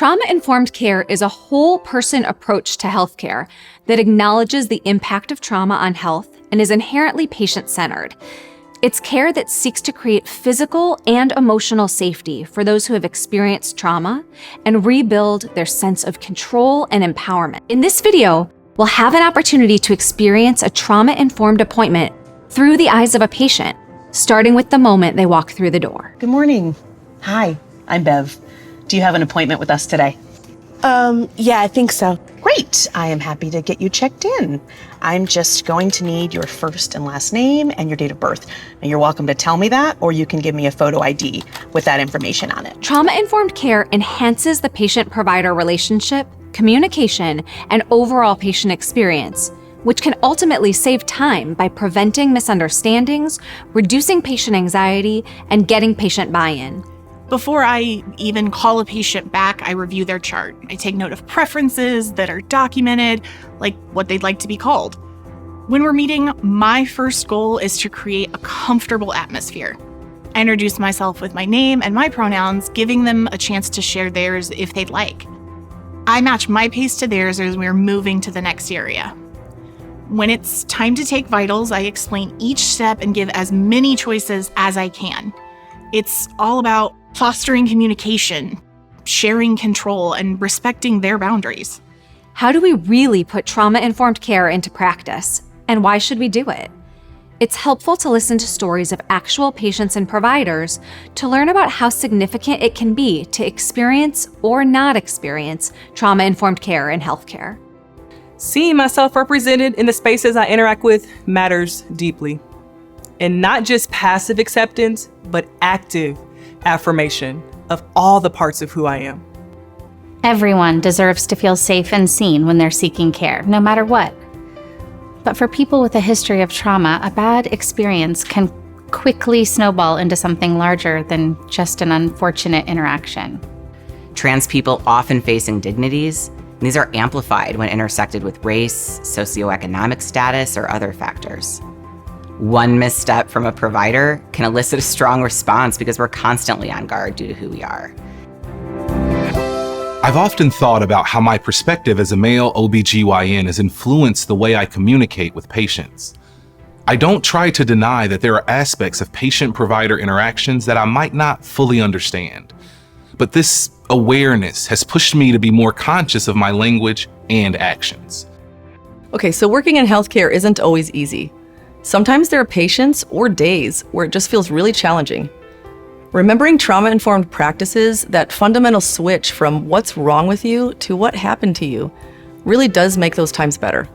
Trauma-informed care is a whole-person approach to healthcare that acknowledges the impact of trauma on health and is inherently patient-centered. It's care that seeks to create physical and emotional safety for those who have experienced trauma and rebuild their sense of control and empowerment. In this video, we'll have an opportunity to experience a trauma-informed appointment through the eyes of a patient, starting with the moment they walk through the door. Good morning. Hi, I'm Bev. Do you have an appointment with us today? Yeah, I think so. Great. I am happy to get you checked in. I'm just going to need your first and last name and your date of birth. Now, you're welcome to tell me that, or you can give me a photo ID with that information on it. Trauma-informed care enhances the patient-provider relationship, communication, and overall patient experience, which can ultimately save time by preventing misunderstandings, reducing patient anxiety, and getting patient buy-in. Before I even call a patient back, I review their chart. I take note of preferences that are documented, like what they'd like to be called. When we're meeting, my first goal is to create a comfortable atmosphere. I introduce myself with my name and my pronouns, giving them a chance to share theirs if they'd like. I match my pace to theirs as we're moving to the next area. When it's time to take vitals, I explain each step and give as many choices as I can. It's all about fostering communication, sharing control, and respecting their boundaries. How do we really put trauma-informed care into practice? And why should we do it? It's helpful to listen to stories of actual patients and providers to learn about how significant it can be to experience or not experience trauma-informed care in healthcare. Seeing myself represented in the spaces I interact with matters deeply. And not just passive acceptance, but active affirmation of all the parts of who I am. Everyone deserves to feel safe and seen when they're seeking care, no matter what. But for people with a history of trauma, a bad experience can quickly snowball into something larger than just an unfortunate interaction. Trans people often face indignities. These are amplified when intersected with race, socioeconomic status, or other factors. One misstep from a provider can elicit a strong response because we're constantly on guard due to who we are. I've often thought about how my perspective as a male OBGYN has influenced the way I communicate with patients. I don't try to deny that there are aspects of patient-provider interactions that I might not fully understand, but this awareness has pushed me to be more conscious of my language and actions. Okay, so working in healthcare isn't always easy. Sometimes there are patients or days where it just feels really challenging. Remembering trauma-informed practices, that fundamental switch from what's wrong with you to what happened to you, really does make those times better.